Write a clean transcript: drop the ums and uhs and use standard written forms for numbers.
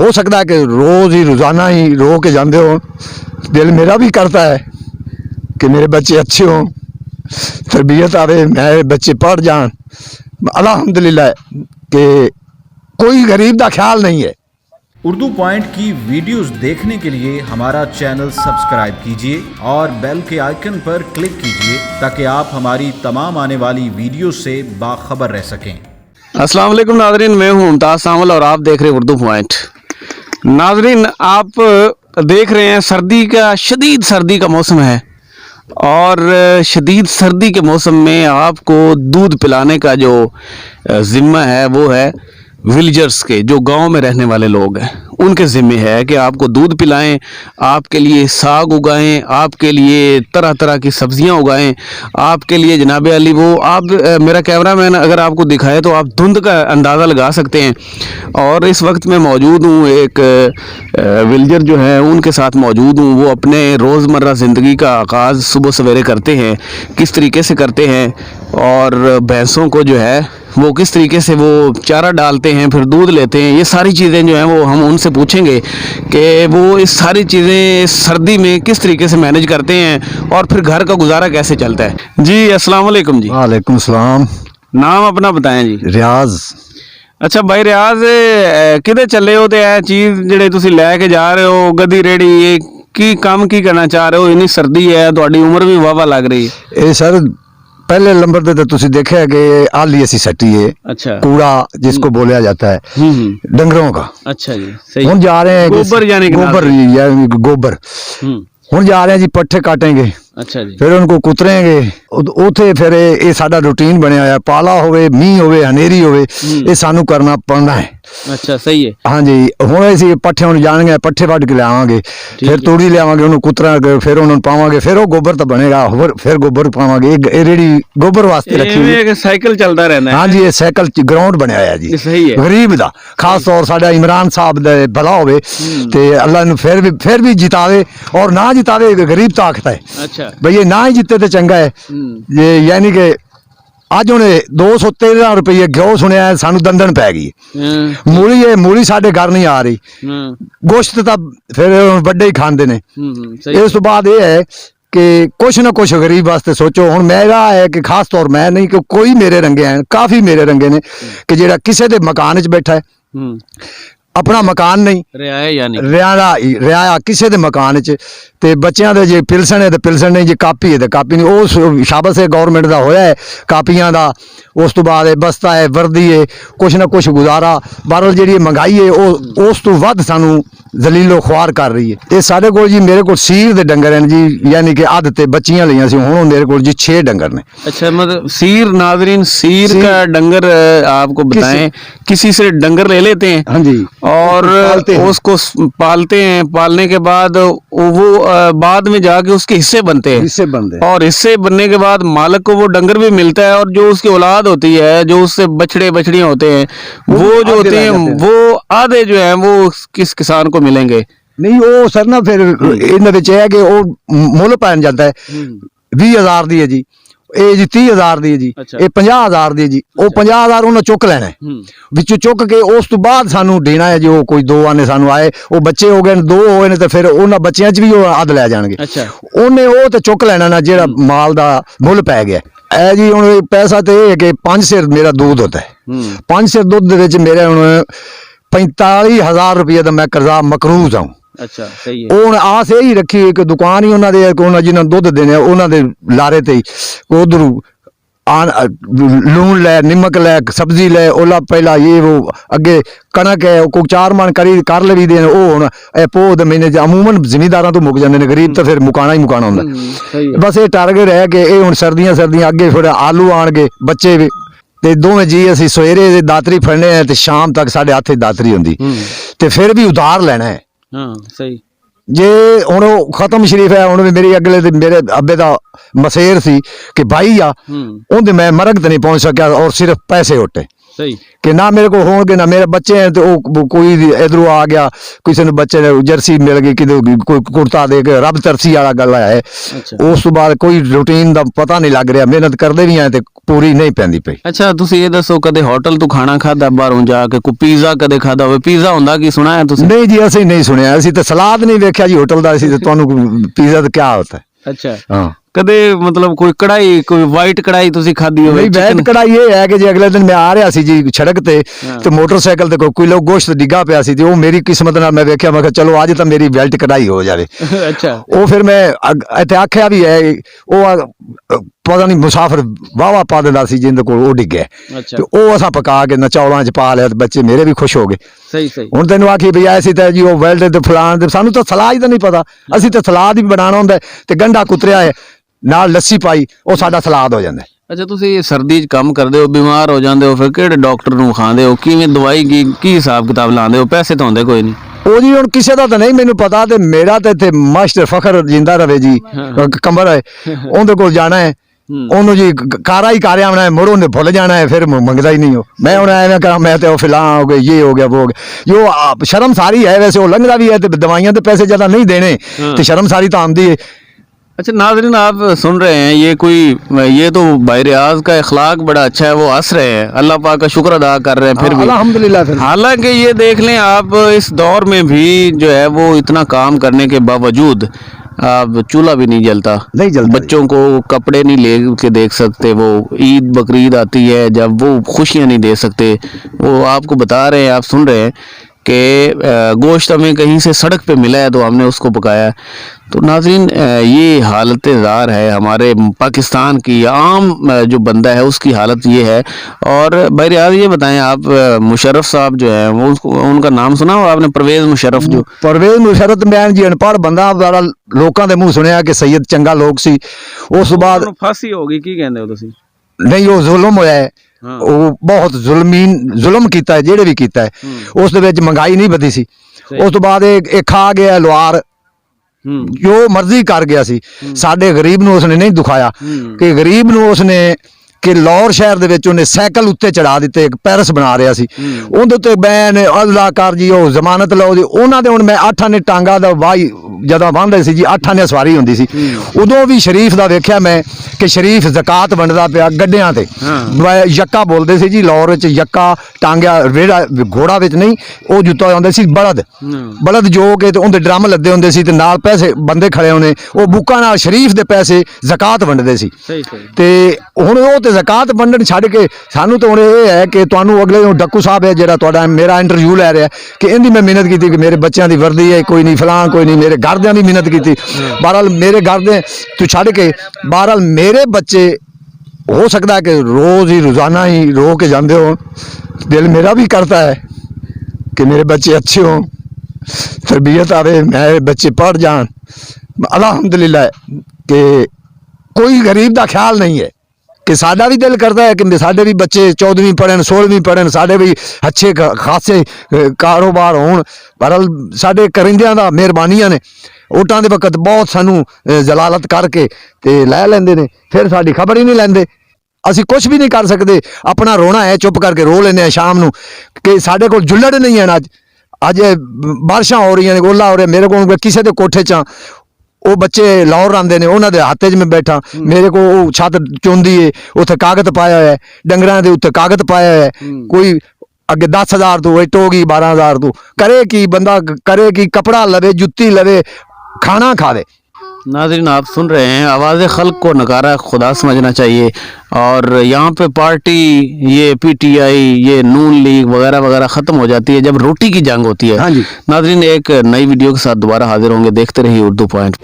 हो सकता है कि रोज़ ही रोज़ाना ही रो के जाते हो। दिल मेरा भी करता है कि मेरे बच्चे अच्छे हों, तरबियत आवे, मेरे बच्चे पढ़ जान। अल्हम्दुलिल्लाह कि कोई गरीब का ख्याल नहीं है। उर्दू पॉइंट की वीडियोस देखने के लिए हमारा चैनल सब्सक्राइब कीजिए और बेल के आइकन पर क्लिक कीजिए ताकि आप हमारी तमाम आने वाली वीडियो से बाखबर रह सकें। अस्सलाम वालेकुम नाजरीन, मैं हूं मुमताज़ सामल और आप देख रहे हैं उर्दू पॉइंट। नाजरीन, आप देख रहे हैं शदीद सर्दी का मौसम है और शदीद सर्दी के मौसम में आपको दूध पिलाने का जो ज़िम्मा है वो है विलेजर्स के, जो गांव में रहने वाले लोग हैं उनके ज़िम्मे है कि आपको दूध पिलाएं, आपके लिए साग उगाएं, आपके लिए तरह तरह की सब्जियां उगाएं, आपके लिए जनाब अली वो आप मेरा कैमरामैन अगर आपको दिखाए तो आप धुंध का अंदाज़ा लगा सकते हैं। और इस वक्त मैं मौजूद हूँ, एक विलेजर जो है उनके साथ मौजूद हूँ। वो अपने रोज़मर्रा ज़िंदगी का आगाज़ सुबह सवेरे करते हैं, किस तरीके से करते हैं और भैंसों को जो है वो किस तरीके से वो चारा डालते हैं, फिर दूध लेते हैं। ये सारी चीज़ें जो हैं वो हम उनसे पूछेंगे कि वो इस सारी चीज़ें सर्दी में किस तरीके से मैनेज करते हैं और फिर घर का गुजारा कैसे चलता है। जी अस्सलाम वालेकुम जी। वालेकुम सलाम। नाम अपना बताएं जी। रियाज। अच्छा भाई रियाज, किधर चले हो तो यह चीज़ ਜਿਹੜੇ ਤੁਸੀਂ ਲੈ ਕੇ ਜਾ ਰਹੇ ਹੋ गद्दी रेड़ी, ये की काम की करना चाह रहे हो? इन्नी सर्दी है, ਤੁਹਾਡੀ उम्र भी वावा लग रही है। ये सर पहले नंबर पे तो तुसी देखा है कि आली ऐसी सटी है। अच्छा। कूड़ा जिसको बोला जाता है डंगरों का। अच्छा जी, सही। हम जा रहे हैं गोबर यानी कि गोबर या गोबर। हम जा रहे हैं जी, पट्ठे काटेंगे। अच्छा जी। फिर उनको कुतरेंगे उथे। फिर ये साडा रूटीन बनया होया, पाला होवे, मीह होवे, हनेरी होवे, ये सानू करना पड़ना है। अच्छा, सही है। हाँ जी। हुण असीं पट्ठे हुण जाणगे, पट्ठे वढ के लियावांगे, फिर तूड़ी लियावांगे, उन्होंने कुतरांगे, फिर उन्होंने पावांगे, फिर वो गोबर तो बनेगा, फिर गोबर पावांगे। ये रेड़ी गोबर वास्ते रखी हुई है। साइकिल चलता रहना है। हाँ जी, ये साइकिल ग्राउंड बनया होया जी, सही है। गरीब दा खास तौर साडा इमरान साहब दा भला होवे ते अल्लाह ने फिर भी जितावे, और ना जितावे गरीब तो आखता है। अच्छा भई ये ना ही जिते तो चंगा है। ये यानी कि अज उन्हें 213 रुपये घ्यो सुनिया है, सानू दंदन पै गई। मूली साडे घर नहीं आ रही, गोश्त तो फिर बड़े ही खांदे ने। इस तो बाद ये है कि कुछ ना कुछ गरीब वास्ते सोचो। हुण मेरा है कि खास तौर मैं नहीं कि कोई मेरे रंगे हैं, काफ़ी मेरे रंगे ने कि जेड़ा किसी दे मकान च बैठा है, अपना मकान नहीं, रियाया किसी दे मकान च, ते बच्चों दे जे पिलसन है तो पिलसन नहीं, जे कापी है तो कापी नहीं। उस शाबश है गौरमेंट का होया है कापियां का। उस तो बाद बस्ता है, वर्दी है, कुछ ना कुछ गुजारा। बहरहाल जी महंगाई है वो उस तो वध सानू जलीलो ख्वार कर रही है। ये साढ़े को जी, मेरे को सीर दे डंगर हैं जी, यानी कि अध ते बच्चियां लिया सी, हुण मेरे को जी 6 डंगर ने। अच्छा, मतलब सीर, नाजरीन सीर का डंगर आपको बताएं, किसी से डंगर ले लेते हैं। हाँ जी। और उसको पालते हैं, पालने के बाद वो बाद में जाके उसके हिस्से बनते हैं, और हिस्से बनने के बाद मालिक को वो डंगर भी मिलता है, और जो उसकी औलाद होती है, जो उससे बछड़े बछड़ियां होते हैं, वो जो होते हैं वो आधे जो है वो किस किसान को मिलेंगे। नहीं वो सर ना फिर इन्हें है कि वो मुल पैन जाता है। 20,000 दी है जी, ये जी 30,000 दी है जी, ये 50,000 दी है जी। वो 50,000 उन्हें चुक लेना है, विचों चुक के उस तो बाद सानू देना है जी। वो कोई 2 आने सानू आए, वो बच्चे हो गए 2 हो गए, तो फिर उन्होंने बच्चों च भी अद लै जाएंगे। उन्हें वो तो चुक लेना ना जेड़ा माल का मुल पै गया है जी। हुण पैसा तो यह है कि 5 सिर मेरा दूध होता है। 5 सिर दुध मेरे हुण 45,000 रुपये का मैं कर्जा मकरूज हूँ। अच्छा, सही है। हुण आस यही रखी है कि दुकान ही उन्होंने जिन्होंने दुध देने उन्होंने लारे ते उधरू लून लै, निमक लै, सब्जी लै, ओला पहला ये वो अगे कणक है कोई 4 मन कर ले भी देन। वो हुण पोह दे महीने अमूमन जिमीदारां तो मुक जांदे ने, गरीब तो फिर मुकाना ही मुकाना हुंदा। बस ये टारगेट है कि ये हुण सर्दियां अगे फिर आलू आणगे बच्चे भी ते दोवें जी असीं सवेरे दातरी फड़ने हैं ते शाम तक साडे हत्थ दातरी हुंदी, ते फिर भी उधार लेना है। हाँ, सही। जे हुण खत्म शरीफ है, हुण मेरी अगले मेरे अब्बे का मसेर सी कि भाई आ उनके मैं मरग तो नहीं पहुंच सकिया, और सिर्फ पैसे उट्टे। सही कि ना मेरे को होंगे ना मेरे बच्चे हैं, तो वो कोई इधरों आ गया, किसी ने बच्चे ने जर्सी मिल गई, कि कोई कुर्ता दे के रब तरसी वाला गल है। अच्छा उस तो बाद कोई रूटीन ਦਾ ਪਤਾ ਨਹੀਂ ਲੱਗ ਰਿਹਾ, ਮਿਹਨਤ ਕਰਦੇ ਵੀ ਆ ਤੇ ਪੂਰੀ ਨਹੀਂ ਪੈਂਦੀ ਪਈ। ਅੱਛਾ ਤੁਸੀਂ ਇਹ ਦੱਸੋ ਕਦੇ ਹੋਟਲ ਤੋਂ ਖਾਣਾ ਖਾਦਾ ਬਾਹਰੋਂ ਜਾ ਕੇ, ਕੋਈ ਪੀਜ਼ਾ ਕਦੇ ਖਾਦਾ ਹੋਵੇ? ਪੀਜ਼ਾ ਹੁੰਦਾ ਕੀ ਸੁਣਾ ਹੈ ਤੁਸੀਂ? ਨਹੀਂ ਜੀ ਅਸੀਂ ਨਹੀਂ ਸੁਣਿਆ, ਅਸੀਂ ਤਾਂ ਸਲਾਦ ਨਹੀਂ ਵੇਖਿਆ ਜੀ ਹੋਟਲ ਦਾ, ਅਸੀਂ ਤਾਂ ਤੁਹਾਨੂੰ ਪੀਜ਼ਾ ਤਾਂ ਕੀ ਹੁੰਦਾ ਹੈ। ਅੱਛਾ ਹਾਂ ਕਦੇ ਮਤਲਬ ਕੋਈ ਕੜਾਈ, ਕੋਈ ਵਾਈਟ ਕੜਾਈ ਤੁਸੀਂ ਖਾਦੀ ਹੋਵੇ? ਨਹੀਂ ਵੈਟ ਕੜਾਈ ਇਹ ਹੈ ਕਿ ਜੇ ਅਗਲੇ ਦਿਨ ਮੈਂ ਆ ਰਿਹਾ ਸੀ ਜੀ ਸੜਕ ਤੇ ਤੇ ਮੋਟਰਸਾਈਕਲ ਤੇ ਕੋਈ ਲੋਕ ਗੋਸ਼ਤ ਡਿੱਗਾ ਪਿਆ ਸੀ, ਤੇ ਉਹ ਮੇਰੀ ਕਿਸਮਤ ਨਾਲ ਮੈਂ ਵੇਖਿਆ, ਮੈਂ ਕਿਹਾ ਚਲੋ ਅੱਜ ਤਾਂ ਮੇਰੀ ਵੈਲਟ ਕੜਾਈ ਹੋ ਜਾਵੇ। ਅੱਛਾ ਉਹ ਫਿਰ ਮੈਂ ਇੱਥੇ ਆਖਿਆ ਵੀ ਹੈ, ਉਹ ਪਤਾ ਨਹੀਂ ਮੁਸਾਫਰ ਵਾਵਾ ਪਾ ਦਿੰਦਾ ਸੀ ਜਿੰਦੇ ਕੋਲ, ਉਹ ਡਿੱਗਿਆ ਅੱਛਾ ਤੇ ਉਹ ਅਸਾਂ ਪਕਾ ਕੇ ਨਾ ਚੌਲਾਂ 'ਚ ਪਾ ਲਿਆ, ਤੇ ਬੱਚੇ ਮੇਰੇ ਵੀ ਖੁਸ਼ ਹੋ ਗਏ। ਸਹੀ ਸਹੀ। ਹੁਣ ਤੈਨੂੰ ਆਖੀ ਵੀ ਐਸੀ ਤਾਂ ਜੀ ਉਹ ਵੈਲਟ ਤੇ ਫਲਾਣ ਤੇ, ਸਾਨੂੰ ਤਾਂ ਸਲਾਦ ਦਾ ਨਹੀਂ ਪਤਾ, ਅਸੀਂ ਤਾਂ ਸਲਾਦ ਹੀ ਬਣਾਉਣਾ ਹੁੰਦਾ ਤੇ ਗੰਢਾ ਕੁਤਰਿਆ ਹੈ ਨਾਲ ਲੱਸੀ ਪਾਈ, ਉਹ ਸਾਡਾ ਸਲਾਦ ਹੋ ਜਾਂਦਾ। ਅੱਛਾ ਤੁਸੀਂ ਸਰਦੀ 'ਚ ਕੰਮ ਕਰਦੇ ਹੋ, ਬਿਮਾਰ ਹੋ ਜਾਂਦੇ ਹੋ, ਫਿਰ ਕਿਹੜੇ ਡਾਕਟਰ ਨੂੰ ਖਾਂਦੇ ਹੋ? ਕਿਵੇਂ ਦਵਾਈ ਕੀ ਹਿਸਾਬ ਕਿਤਾਬ ਲਾਉਂਦੇ ਹੋ? ਪੈਸੇ ਤਾਂ ਹੁੰਦੇ ਕੋਈ ਨਹੀਂ। ਉਹ ਜੀ ਹੁਣ ਕਿਸੇ ਦਾ ਤਾਂ ਨਹੀਂ ਮੈਨੂੰ ਪਤਾ, ਤੇ ਮੇਰਾ ਤਾਂ ਇੱਥੇ ਮਾਸਟਰ ਫਖਰ ਜਿੰਦਾ ਰਵੇ ਜੀ ਕੰਬਰ ਹੈ, ਉਹਦੇ ਕੋਲ ਜਾਣਾ ਹੈ, ਉਹਨੂੰ ਜੀ ਕਾਰਾ ਹੀ ਕਾਰਿਆ ਆਉਣਾ ਹੈ, ਮੁੜ ਉਹਨੇ ਭੁੱਲ ਜਾਣਾ ਹੈ, ਫਿਰ ਮੰਗਦਾ ਹੀ ਨਹੀਂ। ਉਹ ਮੈਂ ਹੁਣ ਐਵੇਂ ਕਰਾਂ, ਮੈਂ ਤੇ ਉਹ ਫਿਲਾਂ ਹੋ ਗਏ, ਇਹ ਹੋ ਗਿਆ वो हो गया, जो शर्म सारी है वैसे वो लंघदा भी है, तो दवाइयां के पैसे ज्यादा नहीं देने, तो शर्म सारी तो आती है। अच्छा नाज़रीन आप सुन रहे हैं, ये तो भाई रियाज का अखलाक बड़ा अच्छा है, वो हंस रहे हैं, अल्लाह पाक का शुक्र अदा कर रहे हैं फिर भी अल्हम्दुलिल्लाह। हालांकि ये देख लें आप, इस दौर में भी जो है वो इतना काम करने के बावजूद अब चूल्हा भी नहीं जलता, बच्चों को कपड़े नहीं ले के देख सकते, वो ईद बकरीद आती है जब वो खुशियाँ नहीं दे सकते, वो आपको बता रहे हैं, आप सुन रहे हैं कि गोश्त हमें कहीं से सड़क पे मिला है तो हमने उसको पकाया। तो नाज़रीन ये हालत ज़ार है हमारे पाकिस्तान की, आम जो बंदा है उसकी हालत ये है। और भाई रियाज ये बताएं आप, मुशर्रफ साहब जो है वो, उनका नाम सुना हो आपने? परवेज़ मुशर्रफ। जो परवेज़ मुशर्रफ मैं जी अनपढ़ बंदा बड़ा लोगों के मुँह सुनिया कि सैयद चंगा लोग सी, उस तो बाद फांसी होगी की कहंदे हो तुसीं? नहीं वो जुल्म होया है, ਉਹ ਬਹੁਤ ਜ਼ੁਲਮ ਕੀਤਾ ਹੈ ਜਿਹੜੇ ਵੀ ਕੀਤਾ ਹੈ, ਉਸ ਦੇ ਵਿੱਚ ਮਹਿੰਗਾਈ ਨਹੀਂ ਵਧੀ ਸੀ। ਉਸ ਤੋਂ ਬਾਅਦ ਇਹ ਖਾ ਗਿਆ ਲਵਾਰ, ਜੋ ਮਰਜ਼ੀ ਕਰ ਗਿਆ ਸੀ, ਸਾਡੇ ਗਰੀਬ ਨੂੰ ਉਸਨੇ ਨਹੀਂ ਦੁਖਾਇਆ, ਕਿ ਗਰੀਬ ਨੂੰ ਉਸਨੇ ਕਿ ਲਾਹੌਰ ਸ਼ਹਿਰ ਦੇ ਵਿੱਚ ਉਹਨੇ ਸਾਈਕਲ ਉੱਤੇ ਚੜਾ ਦਿੱਤੇ, ਇੱਕ ਪੈਰਿਸ ਬਣਾ ਰਿਹਾ ਸੀ, ਉਹਦੇ ਉੱਤੇ ਬੈਨ ਅੱਲਾ ਕਰ ਜੀ ਉਹ ਜ਼ਮਾਨਤ ਲਓ ਜੀ, ਉਹਨਾਂ ਦੇ ਹੁਣ ਮੈਂ 8 ਨੇ ਟਾਂਗਾ ਦਾ ਵਾਈ ਜਦੋਂ ਬੰਨਦੇ ਸੀ ਜੀ, 8 ਨੇ ਸਵਾਰੀ ਹੁੰਦੀ ਸੀ, ਉਦੋਂ ਵੀ ਸ਼ਰੀਫ ਦਾ ਵੇਖਿਆ ਮੈਂ ਕਿ ਸ਼ਰੀਫ ਜ਼ਕਾਤ ਵੰਡਦਾ ਪਿਆ ਗੱਡਿਆਂ ਤੇ, ਯੱਕਾ ਬੋਲਦੇ ਸੀ ਜੀ ਲਾਹੌਰ ਵਿੱਚ, ਯੱਕਾ ਟਾਂਗਾ ਰੇੜਾ ਘੋੜਾ ਵਿੱਚ ਨਹੀਂ, ਉਹ ਜੁੱਤਾ ਹੁੰਦੇ ਸੀ ਬਲਦ ਜੋ ਕੇ, ਤੇ ਉਹਦੇ ਡਰਮ ਲੱਦੇ ਹੁੰਦੇ ਸੀ, ਤੇ ਨਾਲ ਪੈਸੇ ਬੰਦੇ ਖੜੇ ਹੋਣੇ, ਉਹ ਬੁੱਕਾਂ ਨਾਲ ਸ਼ਰੀਫ ਦੇ ਪੈਸੇ ਜ਼ਕਾਤ ਵੰਡਦੇ ਸੀ। ਤੇ ਹੁਣ ਉਹ ਤੇ ਜ਼ਕਾਤ ਵੰਡਣ ਛੱਡ ਕੇ ਸਾਨੂੰ ਤਾਂ ਹੁਣ ਇਹ ਹੈ ਕਿ ਤੁਹਾਨੂੰ ਅਗਲੇ ਡੱਕੂ ਸਾਹਿਬ ਹੈ ਜਿਹੜਾ ਤੁਹਾਡਾ ਮੇਰਾ ਇੰਟਰਵਿਊ ਲੈ ਰਿਹਾ, ਕਿ ਇਹਦੀ ਮੈਂ ਮਿਹਨਤ ਕੀਤੀ ਕਿ ਮੇਰੇ ਬੱਚਿਆਂ ਦੀ ਵਰਦੀ ਹੈ ਕੋਈ ਨਹੀਂ, ਫਲਾਂ ਕੋਈ ਨਹੀਂ, ਮੇਰੇ ਘਰਦਿਆਂ ਦੀ ਮਿਹਨਤ ਕੀਤੀ, ਬਹਰਹਾਲ ਮੇਰੇ ਘਰਦੇ ਤੂੰ ਛੱਡ ਕੇ, ਬਹਰਹਾਲ ਮੇਰੇ ਬੱਚੇ हो सकता है कि रोज ही रोजाना ही रो के जाते हो, दिल मेरा भी करता है कि मेरे बच्चे अच्छे हों, तरबियत आवे, मेरे बच्चे पढ़ जान। अल्हम्दुलिल्लाह कि कोई गरीब का ख्याल नहीं है, कि साडा भी दिल करता है कि साडे भी बच्चे 14वीं पढ़न 16वीं पढ़न, साडे भी अच्छे खासे कारोबार होण, बहरहाल साडे करिंदियां दा मेहरबानियां ने, वोटां दे वक्त बहुत सानू जलालत करके ते लै लैंदे ने, फिर साडी खबर ही नहीं लैंदे, असी कुछ भी नहीं कर सकते, अपना रोना है चुप करके रो लेने शाम नू, कि साडे कोल जुल्लड़ नहीं है। अज बारिशां हो रही हैं, ओला हो रहा, मेरे को किसी के कोठे च वो बच्चे लाहौर आते हैं, उन्होंने हाथ च मैं बैठा, मेरे को छत चुनदी है, उत्थे कागज पाया है, डंगरां दे उत्ते कागज पाया है, कोई अगे 10,000 तो इट हो गई 12,000 तो, करे कि बंदा करे कि कपड़ा लवे, जुत्ती लवे, खाना खावे। नाज़रीन आप सुन रहे हैं, आवाज़ खल्क को नकारा खुदा समझना चाहिए। और यहाँ पे पार्टी ये PTI ये नून लीग वगैरह वगैरह ख़त्म हो जाती है जब रोटी की जंग होती है। हाँ जी। नाज़रीन एक नई वीडियो के साथ दोबारा हाजिर होंगे, देखते रहिए उर्दू पॉइंट।